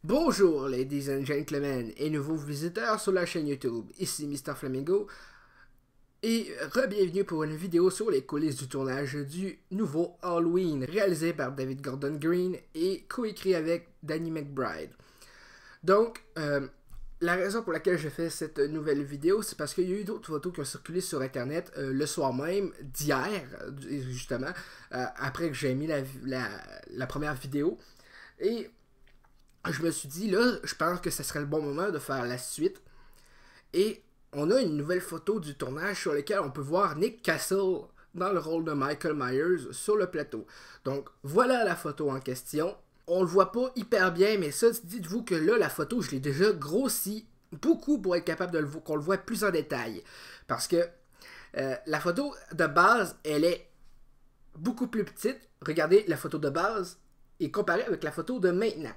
Bonjour ladies and gentlemen et nouveaux visiteurs sur la chaîne YouTube, ici Mr Flamingo et re-bienvenue pour une vidéo sur les coulisses du tournage du nouveau Halloween réalisé par David Gordon Green et coécrit avec Danny McBride. Donc, la raison pour laquelle je fais cette nouvelle vidéo, c'est parce qu'il y a eu d'autres photos qui ont circulé sur internet le soir même d'hier, justement, après que j'ai mis la première vidéo. Et je me suis dit, là, je pense que ce serait le bon moment de faire la suite. Et on a une nouvelle photo du tournage sur laquelle on peut voir Nick Castle dans le rôle de Michael Myers sur le plateau. Donc, voilà la photo en question. On le voit pas hyper bien, mais ça, dites-vous que là, la photo, je l'ai déjà grossi beaucoup pour être capable de qu'on le voit plus en détail. Parce que la photo de base, elle est beaucoup plus petite. Regardez la photo de base et comparée avec la photo de maintenant.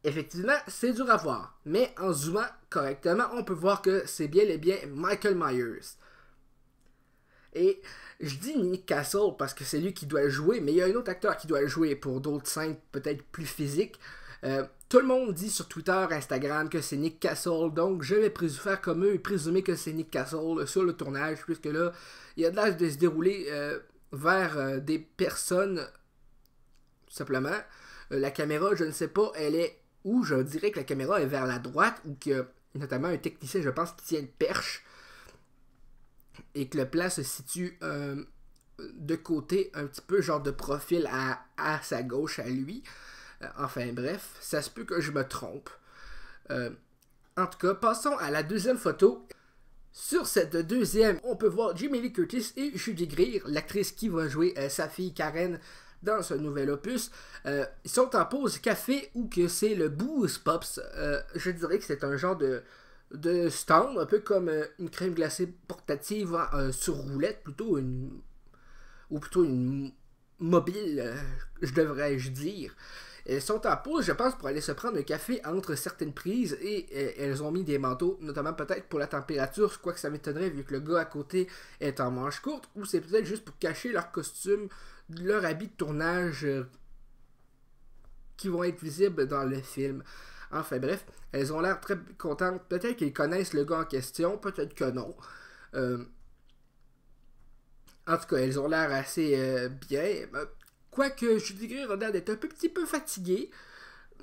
Effectivement, c'est dur à voir, mais en zoomant correctement, on peut voir que c'est bien et bien Michael Myers. Et je dis Nick Castle parce que c'est lui qui doit le jouer, mais il y a un autre acteur qui doit le jouer pour d'autres scènes peut-être plus physiques. Tout le monde dit sur Twitter, Instagram que c'est Nick Castle, donc je vais faire comme eux et présumer que c'est Nick Castle sur le tournage, puisque là, il y a de l'âge de se dérouler vers des personnes, tout simplement. La caméra, je ne sais pas, elle est où je dirais que la caméra est vers la droite, ou que notamment un technicien, je pense, qui tient une perche, et que le plan se situe de côté, un petit peu genre de profil à sa gauche, à lui. Enfin bref, ça se peut que je me trompe. En tout cas, passons à la deuxième photo. Sur cette deuxième, on peut voir Jamie Lee Curtis et Judy Greer, l'actrice qui va jouer sa fille Karen dans ce nouvel opus. Ils sont en pause café ou que c'est le Booze Pops. Je dirais que c'est un genre de stand, un peu comme une crème glacée portative sur roulette, plutôt une mobile, devrais-je dire. Elles sont en pause, je pense, pour aller se prendre un café entre certaines prises et elles ont mis des manteaux, notamment peut-être pour la température, quoique ça m'étonnerait vu que le gars à côté est en manche courte, ou c'est peut-être juste pour cacher leur costume, leur habit de tournage qui vont être visibles dans le film. Enfin bref, elles ont l'air très contentes. Peut-être qu'ils connaissent le gars en question, peut-être que non. En tout cas, elles ont l'air assez bien. Quoique Judy Greer a l'air d'être un petit peu fatiguée.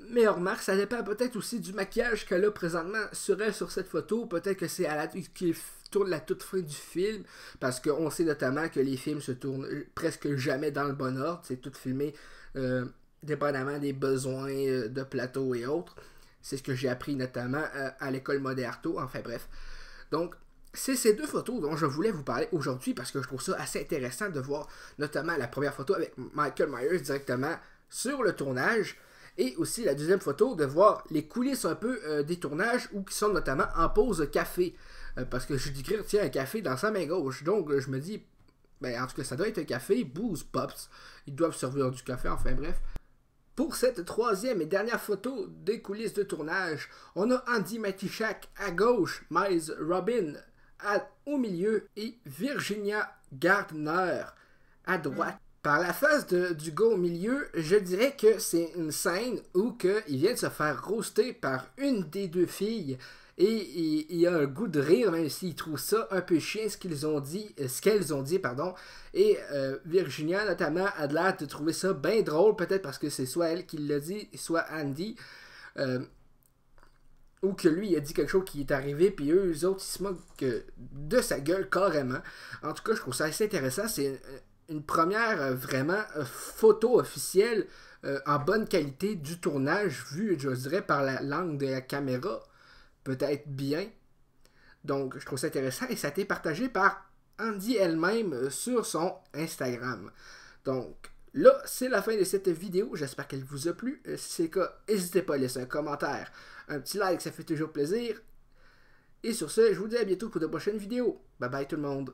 Mais on remarque, ça dépend peut-être aussi du maquillage qu'elle a présentement sur elle sur cette photo. Peut-être que c'est qu'il tourne la toute fin du film. Parce qu'on sait notamment que les films se tournent presque jamais dans le bon ordre. C'est tout filmé dépendamment des besoins de plateau et autres. C'est ce que j'ai appris notamment à l'école Moderto. Enfin bref. Donc, c'est ces deux photos dont je voulais vous parler aujourd'hui parce que je trouve ça assez intéressant de voir notamment la première photo avec Michael Myers directement sur le tournage et aussi la deuxième photo de voir les coulisses un peu des tournages où qui sont notamment en pause café parce que Judy Greer tient un café dans sa main gauche, donc je me dis ben en tout cas ça doit être un café Booze Pops, ils doivent servir du café, enfin bref. Pour cette troisième et dernière photo des coulisses de tournage, on a Andy Matichak à gauche, Miles Robin au milieu et Virginia Gardner à droite. Par la face du gars au milieu, je dirais que c'est une scène où il vient de se faire roaster par une des deux filles et il a un goût de rire, même s'il trouve ça un peu chiant ce qu'elles ont dit, et Virginia notamment a l'air de trouver ça bien drôle, peut-être parce que c'est soit elle qui l'a dit, soit Andy, ou que lui il a dit quelque chose qui est arrivé, puis eux autres ils se moquent de sa gueule carrément. En tout cas, je trouve ça assez intéressant. C'est une première vraiment photo officielle en bonne qualité du tournage, vu, je dirais, par la langue de la caméra, peut-être bien. Donc, je trouve ça intéressant et ça a été partagé par Andy elle-même sur son Instagram. Donc, là, c'est la fin de cette vidéo. J'espère qu'elle vous a plu. Si c'est le cas, n'hésitez pas à laisser un commentaire, un petit like, ça fait toujours plaisir. Et sur ce, je vous dis à bientôt pour de prochaines vidéos. Bye bye tout le monde.